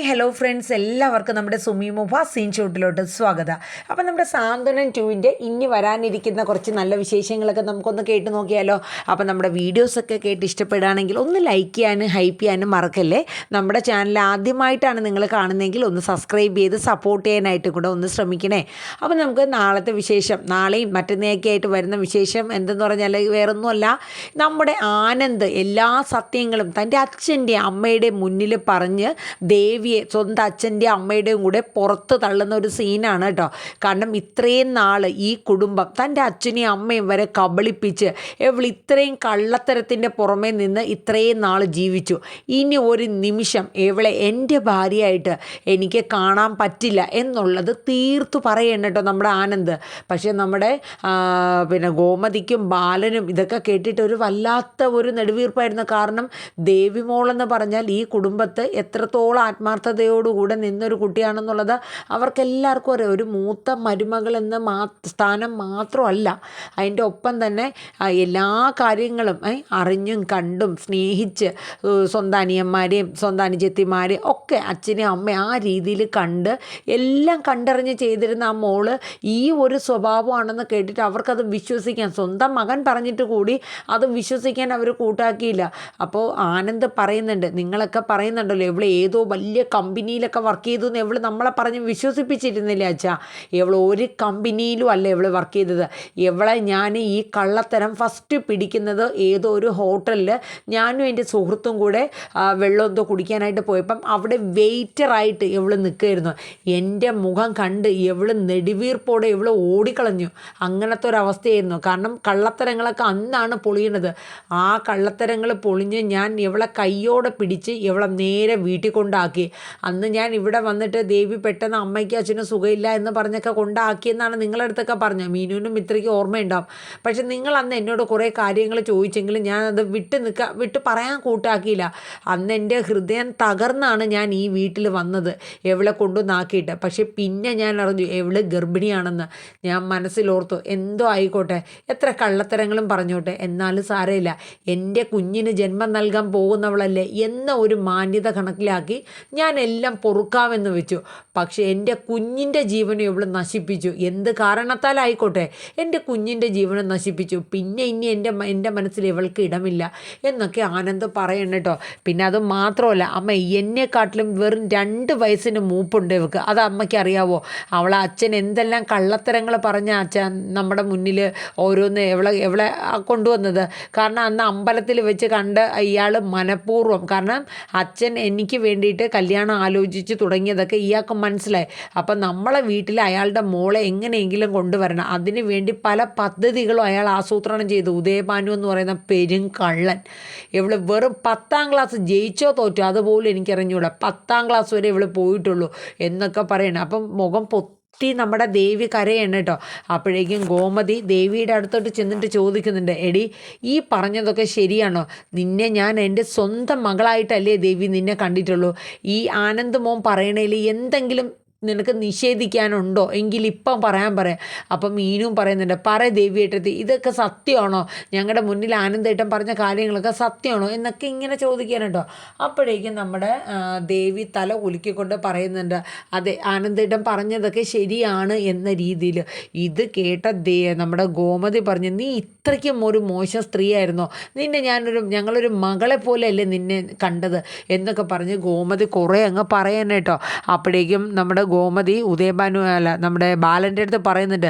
Hello friends, എല്ലാവർക്കും നമ്മുടെ Sumi മുഫ scene ഷൂട്ടിലോട്ട് സ്വാഗതം. അപ്പം നമ്മുടെ സാന്ത്വനം 2-ൻ്റെ ഇനി വരാനിരിക്കുന്ന കുറച്ച് നല്ല വിശേഷങ്ങളൊക്കെ നമുക്കൊന്ന് കേട്ട് നോക്കിയാലോ. അപ്പം നമ്മുടെ വീഡിയോസൊക്കെ കേട്ട് ഇഷ്ടപ്പെടുകയാണെങ്കിൽ ഒന്ന് ലൈക്ക് ചെയ്യാനും ഹൈപ്പ് ചെയ്യാനും മറക്കല്ലേ. നമ്മുടെ ചാനൽ ആദ്യമായിട്ടാണ് നിങ്ങൾ കാണുന്നതെങ്കിൽ ഒന്ന് സബ്സ്ക്രൈബ് ചെയ്ത് സപ്പോർട്ട് ചെയ്യാനായിട്ട് കൂടെ ഒന്ന് ശ്രമിക്കണേ. അപ്പം നമുക്ക് നാളത്തെ വിശേഷം, നാളെയും മറ്റന്നേക്കെ ആയിട്ട് വരുന്ന വിശേഷം എന്തെന്ന് പറഞ്ഞാൽ വേറൊന്നുമല്ല, നമ്മുടെ ആനന്ദ് എല്ലാ സത്യങ്ങളും തൻ്റെ അച്ഛൻ്റെ അമ്മയുടെ മുന്നിൽ പറഞ്ഞ് ദേവിയെ സ്വന്തം അച്ഛൻ്റെ അമ്മയുടെയും കൂടെ പുറത്ത് തള്ളുന്ന ഒരു സീനാണ് കേട്ടോ. കാരണം ഇത്രയും നാൾ ഈ കുടുംബം തൻ്റെ അച്ഛനെയും അമ്മയും വരെ കബളിപ്പിച്ച് ഇത്രയും കള്ളത്തരത്തിൻ്റെ പുറമേ നിന്ന് ഇത്രയും നാൾ ജീവിച്ചു. ഇനി ഒരു നിമിഷം ഇവളെ എൻ്റെ ഭാര്യയായിട്ട് എനിക്ക് കാണാൻ പറ്റില്ല എന്നുള്ളത് തീർത്തു പറയണം കേട്ടോ നമ്മുടെ ആനന്ദ്. പക്ഷേ നമ്മുടെ ഗോമതിക്കും ബാലനും ഇതൊക്കെ കേട്ടിട്ട് ഒരു വല്ലാത്ത ഒരു നെടുവീർപ്പായിരുന്നു. കാരണം ദേവിമോളെന്ന് പറഞ്ഞാൽ ഈ കുടുംബത്ത് എത്രത്തോളം ആത്മാർത്ഥതയോടുകൂടെ നിന്നൊരു കുട്ടിയാണെന്നുള്ളത് അവർക്കെല്ലാവർക്കും അറിയാം. ഒരു മൂത്ത മരുമകൾ എന്ന സ്ഥാനം മാത്രമല്ല, അതിൻ്റെ ഒപ്പം തന്നെ എല്ലാ കാര്യങ്ങളും അറിഞ്ഞും കണ്ടും സ്നേഹിച്ച് സ്വന്തം അനിയന്മാരെയും സ്വന്തം അനുജത്തിമാരെയും ഒക്കെ അച്ഛനെയും അമ്മയും ആ രീതിയിൽ കണ്ട് എല്ലാം കണ്ടറിഞ്ഞ് ചെയ്തിരുന്ന ആ മോള് ഈ ഒരു സ്വഭാവമാണെന്ന് കേട്ടിട്ട് അവർക്കത് വിശ്വസിക്കാൻ, സ്വന്തം മകൻ പറഞ്ഞിട്ട് കൂടി അത് വിശ്വസിക്കാൻ അവർ കൂട്ടാക്കിയില്ല. അപ്പോൾ ആനന്ദ് പറയുന്നുണ്ട്, നിങ്ങളൊക്കെ പറയുന്നുണ്ടല്ലോ ഇവൾ ഏതോ വലിയ കമ്പനിയിലൊക്കെ വർക്ക് ചെയ്തു എന്ന് ഇവൾ നമ്മളെ പറഞ്ഞ് വിശ്വസിപ്പിച്ചിരുന്നില്ല അച്ഛാ. ഇവൾ ഒരു കമ്പനിയിലും അല്ല ഇവൾ വർക്ക് ചെയ്തത്. ഇവളെ ഞാൻ ഈ കള്ളത്തരം ഫസ്റ്റ് പിടിക്കുന്നത് ഏതോ ഒരു ഹോട്ടലിൽ ഞാനും എൻ്റെ സുഹൃത്തും കൂടെ വെള്ളം എന്തോ കുടിക്കാനായിട്ട് പോയപ്പം അവിടെ വെയിറ്ററായിട്ട് ഇവൾ നിൽക്കുമായിരുന്നു. എൻ്റെ മുഖം കണ്ട് ഇവൾ നെടുവീർപ്പോടെ ഇവൾ ഓടിക്കളഞ്ഞു. അങ്ങനത്തെ ഒരവസ്ഥയായിരുന്നു. കാരണം കള്ളത്തരങ്ങളൊക്കെ അന്നാണ് പൊളിയണത്. ആ കള്ളത്തരങ്ങൾ പൊളിഞ്ഞ് ഞാൻ ഇവളെ കയ്യോടെ പിടിച്ച് ഇവളെ നേരെ വീട്ടിൽ കൊണ്ടാക്കി. അന്ന് ഞാൻ ഇവിടെ വന്നിട്ട് ദേവി പെട്ടെന്ന് അമ്മയ്ക്ക് അച്ഛനും സുഖമില്ല എന്ന് പറഞ്ഞൊക്കെ കൊണ്ടാക്കിയെന്നാണ് നിങ്ങളുടെ അടുത്തൊക്കെ പറഞ്ഞത്. മീനുവിനും ഇത്രയ്ക്ക് ഓർമ്മയുണ്ടാവും. പക്ഷെ നിങ്ങൾ അന്ന് എന്നോട് കുറേ കാര്യങ്ങൾ ചോദിച്ചെങ്കിലും ഞാൻ അത് വിട്ട് പറയാൻ കൂട്ടാക്കിയില്ല. അന്ന് എൻ്റെ ഹൃദയം തകർന്നാണ് ഞാൻ ഈ വീട്ടിൽ വന്നത് എവളെ കൊണ്ടുവന്നാക്കിയിട്ട്. പക്ഷെ പിന്നെ ഞാൻ അറിഞ്ഞു എവള് ഗർഭിണിയാണെന്ന്. ഞാൻ മനസ്സിലോർത്തു, എന്തോ ആയിക്കോട്ടെ, എത്ര കള്ളത്തരങ്ങളും പറഞ്ഞോട്ടെ, എന്നാലും സാരമില്ല, എൻ്റെ കുഞ്ഞിന് ജന്മം നൽകാൻ പോകുന്നവളല്ലേ എന്ന ഒരു മാന്യത കണക്കിലാക്കി ഞാൻ എല്ലാം പൊറുക്കാമെന്ന് വെച്ചു. പക്ഷേ എൻ്റെ കുഞ്ഞിൻ്റെ ജീവനും ഇവൾ നശിപ്പിച്ചു. എന്ത് കാരണത്താലായിക്കോട്ടെ എൻ്റെ കുഞ്ഞിൻ്റെ ജീവനും നശിപ്പിച്ചു. പിന്നെ ഇനി എൻ്റെ മനസ്സിൽ ഇവൾക്ക് ഇടമില്ല എന്നൊക്കെ ആനന്ദ് പറയണം കേട്ടോ. പിന്നെ അത് മാത്രമല്ല, അമ്മ എന്നെക്കാട്ടിലും വെറും 2 വയസ്സിന് മൂപ്പുണ്ട് ഇവൾക്ക്. അത് അമ്മയ്ക്ക് അറിയാവോ? അവളെ അച്ഛൻ എന്തെല്ലാം കള്ളത്തരങ്ങൾ പറഞ്ഞ അച്ഛൻ നമ്മുടെ മുന്നിൽ ഓരോന്ന് എവളെ കൊണ്ടുവന്നത്. കാരണം അന്ന് അമ്പലത്തിൽ വെച്ച് കണ്ട് ഇയാൾ മനഃപൂർവ്വം, കാരണം അച്ഛൻ എനിക്ക് വേണ്ടിയിട്ട് കല്യാണം ആലോചിച്ച് തുടങ്ങിയതൊക്കെ ഇയാൾക്ക് മനസ്സിലായി. അപ്പം നമ്മളെ വീട്ടിൽ അയാളുടെ മോളെ എങ്ങനെയെങ്കിലും കൊണ്ടുവരണം, അതിനു വേണ്ടി പല പദ്ധതികളും അയാൾ ആസൂത്രണം ചെയ്തു. ഉദയഭാനു എന്ന് പറയുന്ന കള്ളൻ. ഇവള് വെറും 10ാം ക്ലാസ് ജയിച്ചോ തോറ്റോ അതുപോലും എനിക്കറിഞ്ഞൂടാ. 10ാം ക്ലാസ് വരെ ഇവള് പോയിട്ടുള്ളൂ എന്നൊക്കെ പറയണം. അപ്പം മുഖം നമ്മുടെ ദേവി കരയാണ് കേട്ടോ. അപ്പോഴേക്കും ഗോമതി ദേവിയുടെ അടുത്തോട്ട് ചെന്നിട്ട് ചോദിക്കുന്നുണ്ട്, എടി ഈ പറഞ്ഞതൊക്കെ ശരിയാണോ? നിന്നെ ഞാൻ എൻ്റെ സ്വന്തം മകളായിട്ടല്ലേ ദേവി നിന്നെ കണ്ടിട്ടുള്ളൂ. ഈ ആനന്ദ് മോൻ പറയണേൽ എന്തെങ്കിലും നിനക്ക് നിഷേധിക്കാനുണ്ടോ എങ്കിൽ ഇപ്പം പറയാം. അപ്പം മീനും പറയുന്നുണ്ട്, ദേവിയേട്ടത്തി, ഇതൊക്കെ സത്യമാണോ? ഞങ്ങളുടെ മുന്നിൽ ആനന്ദേട്ടൻ പറഞ്ഞ കാര്യങ്ങളൊക്കെ സത്യമാണോ എന്നൊക്കെ ഇങ്ങനെ ചോദിക്കാനുണ്ടോ. അപ്പോഴേക്കും നമ്മുടെ ദേവി തല കുലുക്കിക്കൊണ്ട് പറയുന്നുണ്ട്, അതെ, ആനന്ദേട്ടൻ പറഞ്ഞതൊക്കെ ശരിയാണ് എന്ന രീതിയിൽ. ഇത് കേട്ട നമ്മുടെ ഗോമതി പറഞ്ഞു, നീ ഇത്രയ്ക്കും ഒരു മോശം സ്ത്രീയായിരുന്നോ? നിന്നെ ഞങ്ങളൊരു മകളെ പോലെയല്ലേ നിന്നെ കണ്ടത് എന്നൊക്കെ പറഞ്ഞ് ഗോമതി കുറേ അങ്ങ് പറയാൻ കേട്ടോ. അപ്പോഴേക്കും നമ്മുടെ ഗോമതി നമ്മുടെ ബാലൻ്റെ അടുത്ത് പറയുന്നുണ്ട്,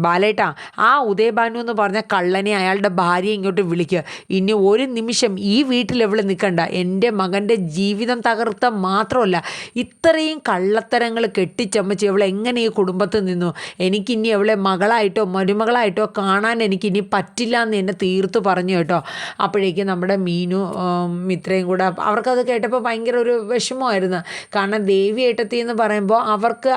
ബാലേട്ടാ, ആ ഉദയഭാനു എന്ന് പറഞ്ഞ കള്ളനെ അയാളുടെ ഭാര്യയെ ഇങ്ങോട്ട് വിളിക്കുക. ഇനി ഒരു നിമിഷം ഈ വീട്ടിൽ എവിടെ നിൽക്കണ്ട. എൻ്റെ മകൻ്റെ ജീവിതം തകർത്ത മാത്രമല്ല, ഇത്രയും കള്ളത്തരങ്ങൾ കെട്ടിച്ചമ്മച്ച് ഇവളെ എങ്ങനെ ഈ കുടുംബത്തിൽ നിന്നു? എനിക്കിനി അവളെ മകളായിട്ടോ മരുമകളായിട്ടോ കാണാൻ എനിക്കിനി പറ്റില്ല എന്ന് എന്നെ തീർത്ത് പറഞ്ഞു കേട്ടോ. അപ്പോഴേക്കും നമ്മുടെ മീനു ഇത്രയും കൂടെ അവർക്കത് കേട്ടപ്പോൾ ഭയങ്കര ഒരു വിഷമമായിരുന്നു. കാരണം ദേവി ഏട്ടത്തി എന്ന് പറയുമ്പോൾ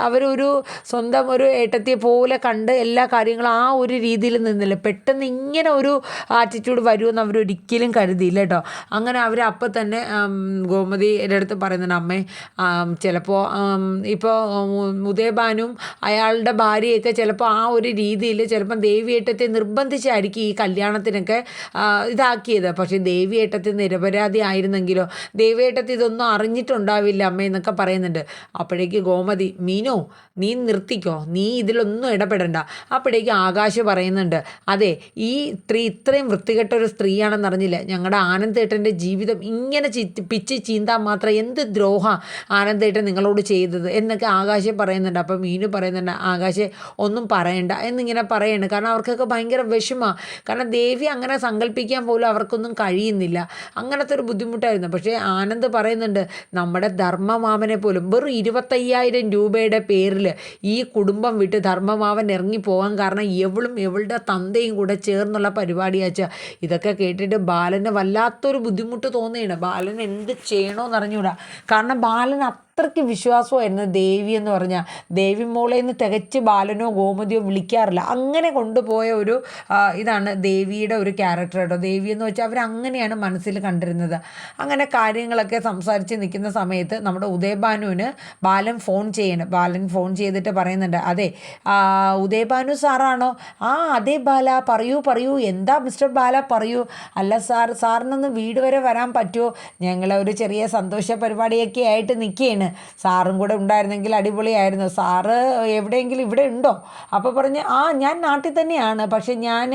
അവരൊരു സ്വന്തം ഒരു ഏട്ടത്തിയെ പോലെ കണ്ട് എല്ലാ കാര്യങ്ങളും ആ ഒരു രീതിയിൽ നിന്നില്ല. പെട്ടെന്ന് ഇങ്ങനെ ഒരു ആറ്റിറ്റ്യൂഡ് വരുമെന്ന് അവരൊരിക്കലും കരുതിയില്ല കേട്ടോ. അങ്ങനെ അവർ അപ്പം തന്നെ ഗോമതിയുടെ അടുത്ത് പറയുന്നുണ്ട്, അമ്മേ ചിലപ്പോൾ ഇപ്പോൾ ഉദയഭാനും അയാളുടെ ഭാര്യയൊക്കെ ചിലപ്പോൾ ആ ഒരു രീതിയിൽ ചിലപ്പം ദേവിയേട്ടത്തെ നിർബന്ധിച്ചായിരിക്കും ഈ കല്യാണത്തിനൊക്കെ ഇതാക്കിയത്. പക്ഷേ ദേവിയേട്ടത്തെ നിരപരാധി ആയിരുന്നെങ്കിലോ, ദേവിയേട്ടത്തെ ഇതൊന്നും അറിഞ്ഞിട്ടുണ്ടാവില്ല അമ്മ എന്നൊക്കെ പറയുന്നുണ്ട്. അപ്പോഴേക്ക് ഗോമതി, മീനോ നീ നിർത്തിക്കോ, നീ ഇതിലൊന്നും ഇടപെടണ്ട. അപ്പോഴേക്ക് ആകാശ് പറയുന്നുണ്ട്, അതെ ഈ സ്ത്രീ ഇത്രയും വൃത്തികെട്ട ഒരു സ്ത്രീയാണെന്ന് അറിഞ്ഞില്ല. ഞങ്ങളുടെ ആനന്ദേട്ടൻ്റെ ജീവിതം ഇങ്ങനെ പിച്ച് ചീന്താൻ മാത്രം എന്ത് ദ്രോഹ ആനന്ദേട്ടൻ നിങ്ങളോട് ചെയ്തത് എന്നൊക്കെ ആകാശ് പറയുന്നുണ്ട്. അപ്പം മീനു പറയുന്നുണ്ട്, ആകാശ് ഒന്നും പറയണ്ട എന്നിങ്ങനെ പറയാണ്. കാരണം അവർക്കൊക്കെ ഭയങ്കര വിഷമമാണ്. കാരണം ദേവി അങ്ങനെ സങ്കല്പിക്കാൻ പോലും അവർക്കൊന്നും കഴിയുന്നില്ല. അങ്ങനത്തെ ഒരു ബുദ്ധിമുട്ടായിരുന്നു. പക്ഷേ ആനന്ദ് പറയുന്നുണ്ട്, നമ്മുടെ ധർമ്മമാമനെ പോലും വെറും 25,000 രൂപയുടെ പേരിൽ ഈ കുടുംബം വിട്ട് ധർമ്മമാവൻ ഇറങ്ങിപ്പോകാൻ കാരണം എവളുടെ തന്തയും കൂടെ ചേർന്നുള്ള പരിപാടിയാച്ച. ഇതൊക്കെ കേട്ടിട്ട് ബാലന് വല്ലാത്തൊരു ബുദ്ധിമുട്ട് തോന്നുകയാണ്. ബാലൻ എന്ത് ചെയ്യണമെന്ന് അറിഞ്ഞൂടാ. കാരണം ബാലൻ അത്രയ്ക്ക് വിശ്വാസമായിരുന്നു ദേവി എന്ന് പറഞ്ഞാൽ. ദേവി മോളെ നിന്ന് തികച്ച് ബാലനോ ഗോമതിയോ വിളിക്കാറില്ല. അങ്ങനെ കൊണ്ടുപോയ ഒരു ഇതാണ് ദേവിയുടെ ഒരു ക്യാരക്ടർ കേട്ടോ. ദേവി എന്ന് വെച്ചാൽ അവരങ്ങനെയാണ് മനസ്സിൽ കണ്ടിരുന്നത്. അങ്ങനെ കാര്യങ്ങളൊക്കെ സംസാരിച്ച് നിൽക്കുന്ന സമയത്ത് നമ്മുടെ ഉദയഭാനുവിന് ബാലൻ ഫോൺ ചെയ്തിട്ട് പറയുന്നുണ്ട്, അതെ ഉദയഭാനു സാറാണോ? ആ അതെ ബാല, പറയൂ എന്താ മിസ്റ്റർ ബാല പറയൂ. അല്ല സാറിനൊന്ന് വീട് വരെ വരാൻ പറ്റുമോ? ഞങ്ങളൊരു ചെറിയ സന്തോഷ പരിപാടിയൊക്കെ ആയിട്ട് നിൽക്കുകയാണ്. സാറും കൂടെ ഉണ്ടായിരുന്നെങ്കിൽ അടിപൊളിയായിരുന്നു. സാറ് എവിടെയെങ്കിലും ഇവിടെ ഉണ്ടോ? അപ്പോൾ പറഞ്ഞ്, ഞാൻ നാട്ടിൽ തന്നെയാണ്, പക്ഷെ ഞാൻ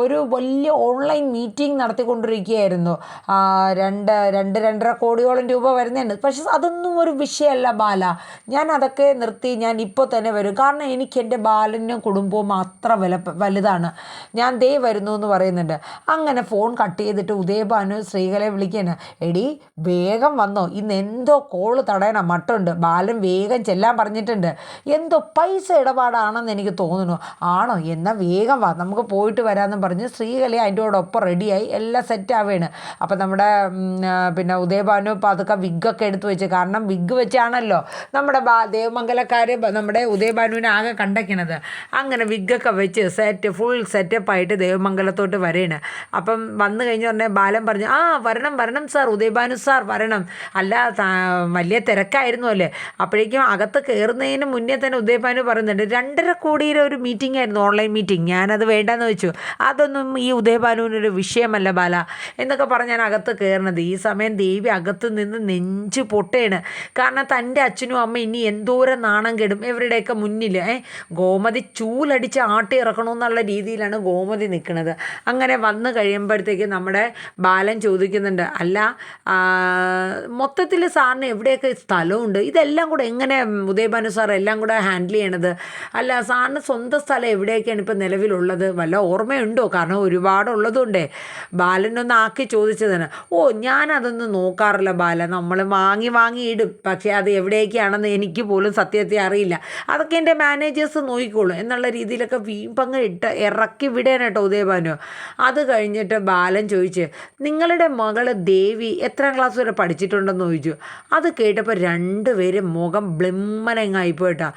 ഒരു വലിയ ഓൺലൈൻ മീറ്റിംഗ് നടത്തിക്കൊണ്ടിരിക്കുകയായിരുന്നു. 2.5 കോടിയോളം രൂപ വരുന്നുണ്ട്. പക്ഷെ അതൊന്നും ഒരു വിഷയമല്ല ബാല, ഞാൻ അതൊക്കെ നിർത്തി ഞാൻ ഇപ്പോൾ തന്നെ വരും. കാരണം എനിക്ക് എൻ്റെ ബാലനും കുടുംബവും അത്ര വലുതാണ്. ഞാൻ ദേ വരുന്നു എന്ന് പറയുന്നുണ്ട്. അങ്ങനെ ഫോൺ കട്ട് ചെയ്തിട്ട് ഉദയഭാനു ശ്രീകലയെ വിളിക്കുകയാണ്, എടി വേഗം വന്നോ, ഇന്ന് എന്തോ കോള് തടയണ മട്ടുണ്ട്. ബാലൻ വേഗം ചെല്ലാൻ പറഞ്ഞിട്ടുണ്ട്. എന്തോ പൈസ ഇടപാടാണെന്ന് എനിക്ക് തോന്നുന്നു. ആണോ? എന്നാൽ വേഗം വാ, നമുക്ക് പോയിട്ട് വരാമെന്ന് പറഞ്ഞ് ശ്രീകല അതിൻ്റെ കൂടൊപ്പം റെഡിയായി എല്ലാം സെറ്റ് ആവുകയാണ്. അപ്പം നമ്മുടെ പിന്നെ ഉദയഭാനു ഇപ്പോൾ അതൊക്കെ വിഗ്ഗൊക്കെ എടുത്ത് വെച്ച്, കാരണം വിഗ് വെച്ചാണല്ലോ നമ്മുടെ ദേവമംഗലക്കാർ നമ്മുടെ ഉദയഭാനുവിനെ ആകെ കണ്ടയ്ക്കണത്. അങ്ങനെ വിഗ്ഗൊക്കെ വെച്ച് ഫുൾ സെറ്റപ്പായിട്ട് ദേവമംഗലത്തോട്ട് വരെയാണ്. അപ്പം വന്നു കഴിഞ്ഞ് പറഞ്ഞാൽ ബാലൻ പറഞ്ഞു, വരണം സാർ, ഉദയഭാനു സാർ വരണം. അല്ല വലിയ തിരക്കായിരുന്നു അല്ലേ? അപ്പോഴേക്കും അകത്ത് കയറുന്നതിന് മുന്നേ തന്നെ ഉദയഭാനു പറയുന്നുണ്ട്, 2.5 കോടിയുടെ ഒരു മീറ്റിംഗ് ആയിരുന്നു, ഓൺലൈൻ മീറ്റിംഗ്, ഞാനത് വേണ്ടെന്ന് വെച്ചു. അതൊന്നും ഈ ഉദയഭാനുവിനൊരു വിഷയമല്ല ബാല എന്നൊക്കെ പറഞ്ഞ് ഞാൻ അകത്ത് കയറുന്നത്. ഈ സമയം ദേവി അകത്ത് നിന്ന് നെഞ്ച് പൊട്ടയാണ്. കാരണം തൻ്റെ അച്ഛനും അമ്മ ഇനി എന്തോരം നാണം കെടും ഇവരുടെയൊക്കെ മുന്നിൽ. ഗോമതി ചൂലടിച്ച് ആട്ടി ഇറക്കണമെന്നുള്ള രീതിയിലാണ് ഗോമതി നിൽക്കുന്നത്. അങ്ങനെ വന്നു കഴിയുമ്പോഴത്തേക്ക് നമ്മുടെ ബാലൻ ചോദിക്കുന്നുണ്ട്, അല്ല മൊത്തത്തിൽ സാറിന് എവിടെയൊക്കെ സ്ഥലമുണ്ട്, ഇതെല്ലാം കൂടെ എങ്ങനെ ഉദയഭാനു സാർ എല്ലാം കൂടെ ഹാൻഡിൽ ചെയ്യണത്? അല്ല സാറിന് സ്വന്തം സ്ഥലം എവിടെയൊക്കെയാണ് ഇപ്പോൾ നിലവിലുള്ളത്, വല്ല ഓർമ്മയുണ്ടോ? കാരണം ഒരുപാടുള്ളതുകൊണ്ടേ. ബാലനൊന്ന് ആക്കി ചോദിച്ചതാണ്. ഞാനതൊന്നും നോക്കാറില്ല ബാല, നമ്മൾ വാങ്ങി ഇടും, പക്ഷേ അത് എവിടേക്കാണെന്ന് എനിക്ക് പോലും സത്യത്തെ അറിയില്ല, അതൊക്കെ എൻ്റെ മാനേജേഴ്സ് നോക്കിക്കോളും എന്നുള്ള രീതിയിലൊക്കെ വീമ്പങ്ങ് ഇറക്കി വിടേന കേട്ടോ ഉദയഭാനു. അത് കഴിഞ്ഞിട്ട് ബാലൻ ചോദിച്ച്, നിങ്ങളുടെ മകള് ദേവി എത്രാം ക്ലാസ് വരെ പഠിച്ചിട്ടുണ്ടെന്ന് ചോദിച്ചു. അത് കേട്ടപ്പോൾ 2 പേരും മുഖം ബ്ലിമ്മനങ്ങായിപ്പോയിട്ടാ.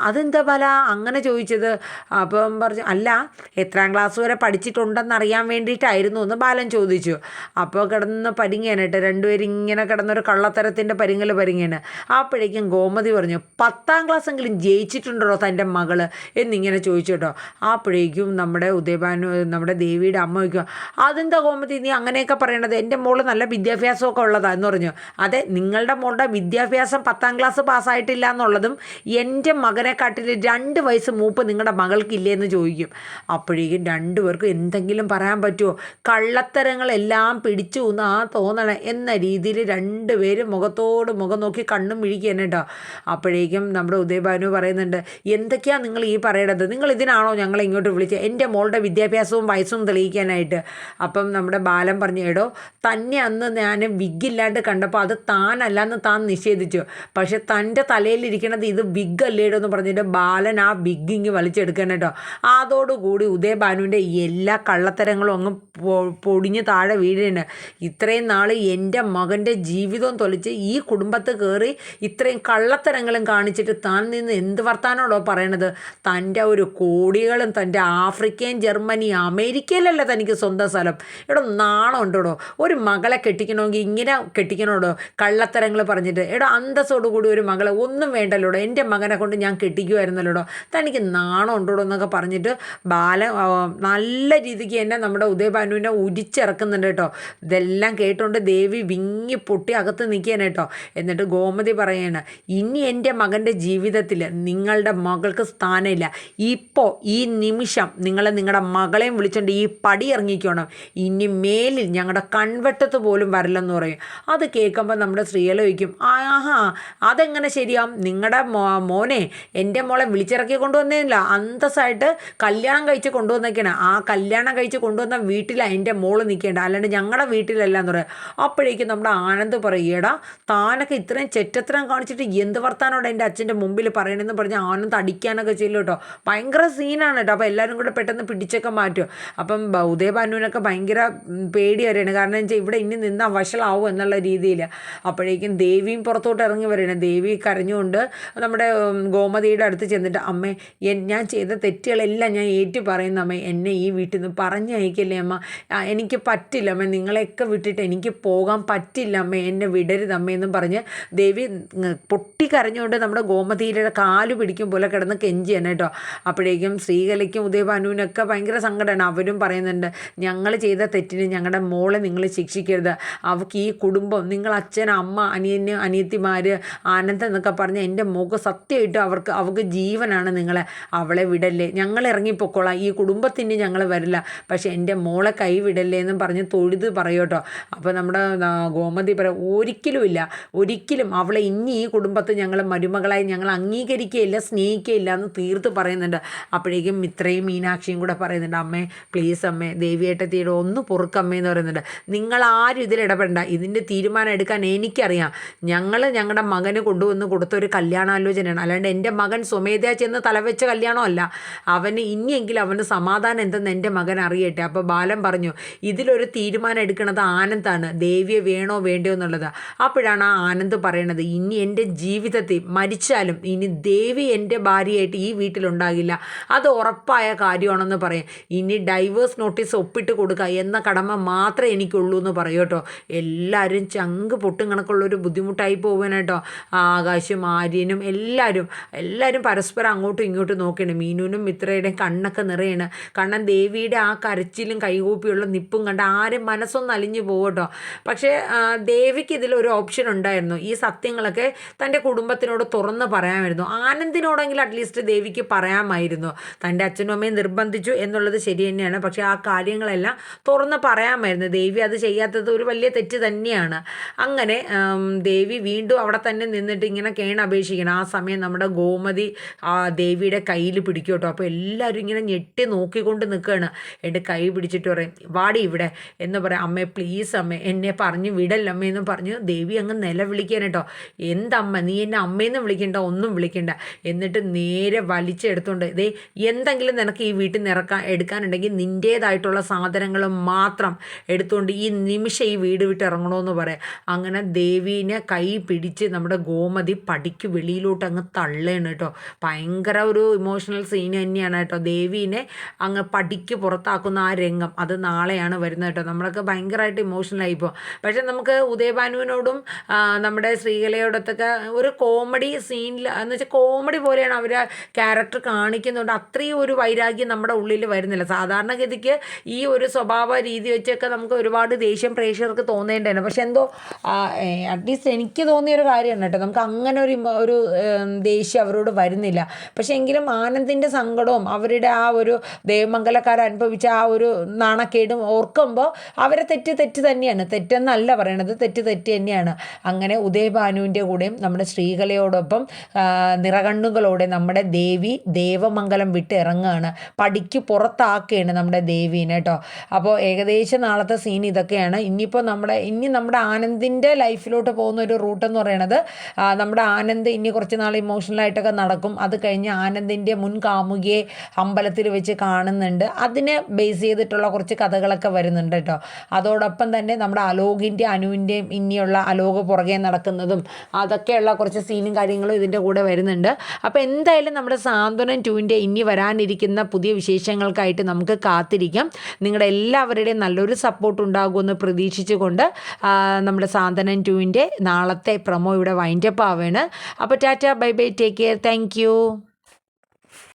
അതെന്താ ബാല അങ്ങനെ ചോദിച്ചത്? അപ്പം പറഞ്ഞു, അല്ല എത്രാം ക്ലാസ് വരെ പഠിച്ചിട്ടുണ്ടെന്നറിയാൻ വേണ്ടിയിട്ടായിരുന്നു എന്ന് ബാലൻ ചോദിച്ചു. അപ്പോൾ കിടന്ന് പരിങ്ങാനായിട്ട് 2 പേരും ഇങ്ങനെ കിടന്നൊരു കള്ളത്തരത്തിൻ്റെ പരിങ്ങാണ്. അപ്പോഴേക്കും ഗോമതി പറഞ്ഞു, 10ാം ക്ലാസ്സെങ്കിലും ജയിച്ചിട്ടുണ്ടോ തൻ്റെ മകള് എന്നിങ്ങനെ ചോദിച്ചു കേട്ടോ. അപ്പോഴേക്കും നമ്മുടെ ഉദയഭാനു നമ്മുടെ ദേവിയുടെ അമ്മ വയ്ക്കുക, അതെന്താ ഗോമതി നീ അങ്ങനെയൊക്കെ പറയണത്, എൻ്റെ മോള് നല്ല വിദ്യാഭ്യാസമൊക്കെ ഉള്ളതാണ് എന്ന് പറഞ്ഞു. അതെ, നിങ്ങളുടെ മോളുടെ വിദ്യാഭ്യാസം 10ാം ക്ലാസ് പാസ്സായിട്ടില്ല എന്നുള്ളതും എൻ്റെ മകനെക്കാട്ടിൽ 2 വയസ്സ് മൂപ്പ് നിങ്ങളുടെ മകൾക്കില്ലേന്ന് ചോദിക്കും. അപ്പോഴേക്കും 2 പേർക്കും എന്തെങ്കിലും പറയാൻ പറ്റുമോ? കള്ളത്തരങ്ങളെല്ലാം പിടിച്ചു എന്ന് തോന്നണേ എന്ന രീതിയിൽ 2 പേരും മുഖത്തോട് മുഖം നോക്കി കണ്ണും മിഴിക്കുകയാണ് കേട്ടോ. അപ്പോഴേക്കും നമ്മുടെ ഉദയഭാനു പറയുന്നുണ്ട്, എന്തൊക്കെയാണ് നിങ്ങൾ ഈ പറയണത്? നിങ്ങൾ ഇതിനാണോ ഞങ്ങളെ ഇങ്ങോട്ട് വിളിച്ചത്, എൻ്റെ മോളുടെ വിദ്യാഭ്യാസവും വയസ്സും തെളിയിക്കാനായിട്ട്? അപ്പം നമ്മുടെ ബാലൻ പറഞ്ഞു, എടോ തന്നെ അന്ന് ഞാൻ വിഗ്ഗില്ലാണ്ട് കണ്ടപ്പോൾ അത് താനല്ലാന്ന് താൻ നിഷേധിച്ചു, പക്ഷെ തൻ്റെ തലയിലിരിക്കണത് ഇത് വിഗ്ഗല്ലേടോ എന്ന് പറഞ്ഞിട്ട് ബാലൻ ആ ബിഗ്ഗിങ് വലിച്ചെടുക്കാൻ കേട്ടോ. അതോടുകൂടി ഉദയഭാനുവിൻ്റെ എല്ലാ കള്ളത്തരങ്ങളും അങ്ങ് പൊടിഞ്ഞ് താഴെ വീഴുന്നുണ്ട്. ഇത്രയും നാൾ എൻ്റെ മകൻ്റെ ജീവിതവും തൊലിച്ച് ഈ കുടുംബത്ത് കയറി ഇത്രയും കള്ളത്തരങ്ങളും കാണിച്ചിട്ട് താൻ നിന്ന് എന്ത് വർത്താനോടോ പറയണത്? തൻ്റെ ഒരു കോടികളും തൻ്റെ ആഫ്രിക്കൻ, ജർമ്മനി, അമേരിക്കയിലല്ലേ തനിക്ക് സ്വന്തം സ്ഥലം. എടോ നാണം ഉണ്ടോടോ? ഒരു മകളെ കെട്ടിക്കണമെങ്കിൽ ഇങ്ങനെ കെട്ടിക്കണോടോ? കള്ളത്തരങ്ങൾ പറഞ്ഞിട്ട്. എടോ അന്തസ്സോടുകൂടി ഒരു മകളെ ഒന്നും വേണ്ടല്ലോടോ, എൻ്റെ മകനെ കൊണ്ട് ഞാൻ കെട്ടിക്കുമായിരുന്നല്ലോടോ, തനിക്ക് നാണം ഉണ്ടോടോ എന്നൊക്കെ പറഞ്ഞിട്ട് ബാലൻ നല്ല രീതിക്ക് തന്നെ നമ്മുടെ ഉദയഭാനുവിനെ ഉരിച്ചിറക്കുന്നുണ്ട് കേട്ടോ. ഇതെല്ലാം കേട്ടോണ്ട് ദേവി വിങ്ങി പൊട്ടി അകത്ത് നിൽക്കുകയാണ് കേട്ടോ. എന്നിട്ട് ഗോമതി പറയാണ്, ഇനി എൻ്റെ മകൻ്റെ ജീവിതത്തിൽ നിങ്ങളുടെ മകൾക്ക് സ്ഥാനമില്ല. ഇപ്പോൾ ഈ നിമിഷം നിങ്ങൾ നിങ്ങളുടെ മകളെയും വിളിച്ചുകൊണ്ട് ഈ പടി ഇറങ്ങിക്കണം. ഇനി മേലിൽ ഞങ്ങളുടെ കൺവെട്ടത്ത് പോലും വരില്ലെന്ന് പറയും. അത് കേൾക്കുമ്പോൾ നമ്മുടെ സ്ത്രീകൾ ചോദിക്കും, ആഹാ അതെങ്ങനെ ശരിയാവും? നിങ്ങളുടെ മോനെ എൻ്റെ മോളെ വിളിച്ചിറക്കി കൊണ്ടുവന്നില്ല, അന്തസ്സായിട്ട് കല്യാണം കഴിച്ച് കൊണ്ടുവന്നേക്കാണ്. ആ കല്യാണം കഴിച്ച് കൊണ്ടുവന്ന വീട്ടിലാണ് എൻ്റെ മോള് നിൽക്കേണ്ട, അല്ലാണ്ട് ഞങ്ങളുടെ വീട്ടിലല്ല എന്ന് പറയും. അപ്പോഴേക്കും നമ്മുടെ ആനന്ദ് പറയുകടാ, താനൊക്കെ ഇത്രയും ചെറ്റത്തരം കാണിച്ചിട്ട് എന്ത് വർത്താനോടെ എൻ്റെ അച്ഛൻ്റെ മുമ്പിൽ പറയണമെന്ന് പറഞ്ഞ് ആനന്ദ് അടിക്കാനൊക്കെ ചെയ്യും കേട്ടോ. ഭയങ്കര സീനാണ് കേട്ടോ. അപ്പോൾ എല്ലാവരും കൂടെ പെട്ടെന്ന് പിടിച്ചൊക്കെ മാറ്റും. അപ്പം ഉദയഭാനുവിനൊക്കെ ഭയങ്കര പേടി വരെയാണ്. കാരണം വെച്ചാൽ ഇവിടെ ഇനി നിന്നാൽ വഷളാവും എന്നുള്ള രീതിയിൽ. അപ്പോഴേക്കും ദേവിയും പുറത്തോട്ട് ഇറങ്ങി വരികയാണ്. ദേവി കരഞ്ഞുകൊണ്ട് നമ്മുടെ ഗോമതിയുടെ അടുത്ത് ചെന്നിട്ട്, അമ്മേ ഞാൻ ചെയ്ത തെറ്റുകളെല്ലാം ഞാൻ ഏറ്റു പറയുന്ന അമ്മേ, എന്നെ ഈ വീട്ടിൽ നിന്ന് പറഞ്ഞയക്കല്ലേ അമ്മ, എനിക്ക് പറ്റില്ല അമ്മ, നിങ്ങളെയൊക്കെ വിട്ടിട്ട് എനിക്ക് പോകാൻ പറ്റില്ല അമ്മേ, എന്നെ വിടരുത് അമ്മയെന്നും പറഞ്ഞ് ദേവി പൊട്ടിക്കരഞ്ഞുകൊണ്ട് നമ്മുടെ ഗോമതിയുടെ കാല് പിടിക്കും പോലെ കിടന്ന് കെഞ്ചിയാണ് കേട്ടോ. അപ്പോഴേക്കും ശ്രീകലയ്ക്കും ഉദയഭാനുവിനൊക്കെ ഭയങ്കര സങ്കടമാണ്. അവരും പറയുന്നുണ്ട്, ഞങ്ങൾ ചെയ്ത തെറ്റിന് ഞങ്ങളുടെ മോളെ നിങ്ങൾ ശിക്ഷിക്കരുത്, അവൾക്ക് ഈ കുടുംബം, നിങ്ങൾ അച്ഛൻ, അമ്മ, അനിയത്തിമാർ, ആനന്ദം എന്നൊക്കെ പറഞ്ഞ് എൻ്റെ മോൾക്ക് സത്യമായിട്ടും അവൾക്ക് ജീവനാണ്. അവളെ വിടല്ലേ, ഞങ്ങൾ ഇറങ്ങിപ്പോക്കോളാം, ഈ കുടുംബത്തിന് ഞങ്ങൾ വരില്ല, പക്ഷേ എൻ്റെ മോളെ കൈവിടല്ലേ എന്നും പറഞ്ഞ് തൊഴുത് പറയൂട്ടോ. അപ്പോൾ നമ്മുടെ ഗോമതി പറയും, ഒരിക്കലും അവളെ ഇനി ഈ കുടുംബത്ത് ഞങ്ങൾ മരുമകളായി ഞങ്ങൾ അംഗീകരിക്കുകയില്ല, സ്നേഹിക്കുകയില്ല എന്ന് തീർത്ത് പറയുന്നുണ്ട്. അപ്പോഴേക്കും ഇത്രയും മീനാക്ഷിയും കൂടെ പറയുന്നുണ്ട്, അമ്മേ പ്ലീസ് അമ്മേ, ദേവിയേട്ടത്തിയുടെ ഒന്ന് പൊറുക്കമ്മേ എന്ന് പറയുന്നുണ്ട്. നിങ്ങളാരും ഇതിൽ ഇടപെടണ്ട, ഇതിൻ്റെ തീരുമാനം എടുക്കാൻ എനിക്കറിയാം. ഞങ്ങളുടെ മകന് കൊണ്ടുവന്ന് കൊടുത്തൊരു കല്യാണാലോചനയാണ്, അല്ലാണ്ട് എൻ്റെ മകൻ സ്വമേധയാ ചെന്ന് തലവെച്ച കല്യാണമല്ല. അവന് ഇനിയെങ്കിലും അവന് സമാധാനം എന്തെന്ന് എൻ്റെ മകൻ അറിയട്ടെ. അപ്പോൾ ബാലൻ പറഞ്ഞു, ഇതിലൊരു തീരുമാനം എടുക്കുന്നത് ആനന്ദാണ്, ദേവിയെ വേണോ വേണ്ടയോ എന്നുള്ളത്. അപ്പോഴാണ് ആ ആനന്ദ് പറയണത്, ഇനി എൻ്റെ ജീവിതത്തിൽ മരിച്ചാലും ഇനി ദേവി എൻ്റെ ഭാര്യയായിട്ട് ഈ വീട്ടിലുണ്ടാകില്ല, അത് ഉറപ്പായ കാര്യമാണെന്ന് പറയും. ഇനി ഡൈവേഴ്സ് നോട്ടീസ് ഒപ്പിട്ട് കൊടുക്കുക എന്ന കടമ മാത്രമേ എനിക്കുള്ളൂ എന്ന് പറയും കേട്ടോ. എല്ലാവരും ചങ്ക് പൊട്ടും കണക്കുള്ളൊരു ബുദ്ധിമുട്ടായി പോകാനായിട്ടോ. ആകാശും ആര്യനും എല്ലാവരും പരസ്പരം അങ്ങോട്ടും ഇങ്ങോട്ടും നോക്കുകയാണ്. മീനുവിനും മിത്രയുടെയും കണ്ണൊക്കെ നിറയാണ്. കണ്ണൻ ദേവിയുടെ ആ കരച്ചിലും കൈകൂപ്പിയുള്ള നിപ്പും കണ്ട് ആരും മനസ്സൊന്നും അലിഞ്ഞു പോകട്ടോ. പക്ഷേ ദേവിക്ക് ഇതിലൊരു ഓപ്ഷൻ ഉണ്ടായിരുന്നു, ഈ സത്യങ്ങളൊക്കെ തൻ്റെ കുടുംബത്തിനോട് തുറന്ന് പറയാമായിരുന്നു. ആനന്ദിനോടെങ്കിലും അറ്റ്ലീസ്റ്റ് ദേവിക്ക് പറയാമായിരുന്നു. തൻ്റെ അച്ഛനും അമ്മയും നിർബന്ധിച്ചു എന്നുള്ളത് ശരി തന്നെയാണ്, പക്ഷേ ആ കാര്യങ്ങളെല്ലാം തുറന്ന് പറയാമായിരുന്നു. ദേവി അത് ചെയ്യാത്തത് ഒരു വലിയ തെറ്റ് തന്നെയാണ്. അങ്ങനെ ദേവി വീണ്ടും അവിടെ തന്നെ നിന്നിട്ട് ഇങ്ങനെ കേണപേക്ഷിക്കണം. ആ സമയം നമ്മുടെ ഗോമതി ദേവിയുടെ കയ്യിൽ പിടിക്കും കേട്ടോ. അപ്പോൾ എല്ലാവരും ഇങ്ങനെ ഞെട്ടി നോക്കിക്കൊണ്ട് നിൽക്കുകയാണ്. എൻ്റെ കൈ പിടിച്ചിട്ട് പറയും, വാടി ഇവിടെ എന്ന് പറയാം. അമ്മേ പ്ലീസ് അമ്മേ, എന്നെ പറഞ്ഞ് വിടല്ലമ്മയെന്ന് പറഞ്ഞു ദേവി അങ്ങ് നിലവിളിക്കാൻ കേട്ടോ. എന്തമ്മ, നീ എന്നെ അമ്മയെന്ന് വിളിക്കണ്ട, ഒന്നും വിളിക്കണ്ട. എന്നിട്ട് നേരെ വലിച്ചെടുത്തോണ്ട്, ദേ എന്തെങ്കിലും നിനക്ക് ഈ വീട്ടിൽ നിന്ന് എടുക്കാനുണ്ടെങ്കിൽ നിൻ്റേതായിട്ടുള്ള സാധനങ്ങൾ മാത്രം എടുത്തുകൊണ്ട് ഈ നിമിഷം ഈ വീട് വിട്ട് ഇറങ്ങണമെന്ന് പറയാം. അങ്ങനെ ദേവീനെ കൈ പിടിച്ച് നമ്മുടെ ഗോമതി പടിക്ക് വെളിയിലോട്ട് അങ്ങ് തള്ളയാണ് കേട്ടോ. ഭയങ്കര ഒരു ഇമോഷണൽ സീൻ തന്നെയാണ് കേട്ടോ. ദേവീനെ അങ്ങ് പടിക്ക് പുറത്താക്കുന്ന ആ രംഗം അത് നാളെയാണ് വരുന്നത് കേട്ടോ. നമ്മളൊക്കെ ഭയങ്കരമായിട്ട് ഇമോഷണലായി പോകും. പക്ഷേ നമുക്ക് ഉദയഭാനുവിനോടും നമ്മുടെ ശ്രീകലയോടത്തൊക്കെ ഒരു കോമഡി സീനിൽ എന്ന് വെച്ചാൽ കോമഡി പോലെയാണ് അവർ ക്യാരക്ടർ കാണിക്കുന്നുണ്ട്. അത്രയും ഒരു വൈരാഗ്യം നമ്മുടെ ഉള്ളിൽ വരുന്നില്ല. സാധാരണഗതിക്ക് ഈ ഒരു സ്വഭാവ രീതി വെച്ചൊക്കെ നമുക്ക് ഒരുപാട് ദേഷ്യം പ്രേക്ഷകർക്ക് തോന്നേണ്ടതാണ്. പക്ഷെ എന്തോ അറ്റ്ലീസ്റ്റ് എനിക്ക് തോന്നിയൊരു കാര്യമാണ് കേട്ടോ, നമുക്ക് അങ്ങനെ ഒരു ദേഷ്യം അവരോട് വരുന്നില്ല. പക്ഷേ എങ്കിലും ആനന്ദിൻ്റെ സങ്കടവും അവരുടെ ആ ഒരു ദേവമംഗലക്കാർ അനുഭവിച്ച ആ ഒരു നാണക്കേടും ഓർക്കുമ്പോൾ അവരെ തെറ്റ് തന്നെയാണ്, തെറ്റെന്നല്ല പറയണത്, തെറ്റ് തന്നെയാണ്. അങ്ങനെ ഉദയഭാനുവിൻ്റെ കൂടെയും നമ്മുടെ ശ്രീകലയോടൊപ്പം നിറകണ്ണുകളോടെ നമ്മുടെ ദേവി ദേവമംഗലം വിട്ട് ഇറങ്ങുകയാണ്, പടിക്ക് പുറത്താക്കുകയാണ് നമ്മുടെ ദേവീനെ കേട്ടോ. അപ്പോൾ ഏകദേശം നാളത്തെ സീൻ ഇതൊക്കെയാണ്. ഇനി നമ്മുടെ ആനന്ദിൻ്റെ ലൈഫിലോട്ട് പോകുന്ന ഒരു റൂട്ടെന്ന് പറയണത്, നമ്മുടെ ആനന്ദ് ഇനി കുറച്ച് നാൾ ഇമോഷണൽ ആയിട്ടൊക്കെ നടക്കും. അത് കഴിഞ്ഞ് ആനന്ദിൻ്റെ മുൻ കാമുകിയെ അമ്പലത്തിൽ വെച്ച് കാണുന്നുണ്ട്. അതിനെ ബേസ് ചെയ്തിട്ടുള്ള കുറച്ച് കഥകളൊക്കെ വരുന്നുണ്ട് കേട്ടോ. അതോടൊപ്പം തന്നെ നമ്മുടെ അലോകിൻ്റെ അനുവിൻ്റെയും ഇനിയുള്ള അലോക് പുറകെ നടക്കുന്നതും അതൊക്കെയുള്ള കുറച്ച് സീനും കാര്യങ്ങളും ഇതിൻ്റെ കൂടെ വരുന്നുണ്ട്. അപ്പോൾ എന്തായാലും നമ്മുടെ സാന്ത്വനം 2ൻ്റെ ഇനി വരാനിരിക്കുന്ന പുതിയ വിശേഷങ്ങൾക്കായിട്ട് നമുക്ക് കാത്തിരിക്കാം. നിങ്ങളുടെ എല്ലാവരുടെയും നല്ലൊരു സപ്പോർട്ട് ഉണ്ടാകുമെന്ന് പ്രതീക്ഷിച്ചുകൊണ്ട് നമ്മുടെ സാന്ത്വനം 2ൻ്റെ നാളത്തെ പ്രൊമോ ഇവിടെ വൈൻഡപ്പ് ആവുകയാണ്. അപ്പോൾ Tata, bye bye, take care, thank you.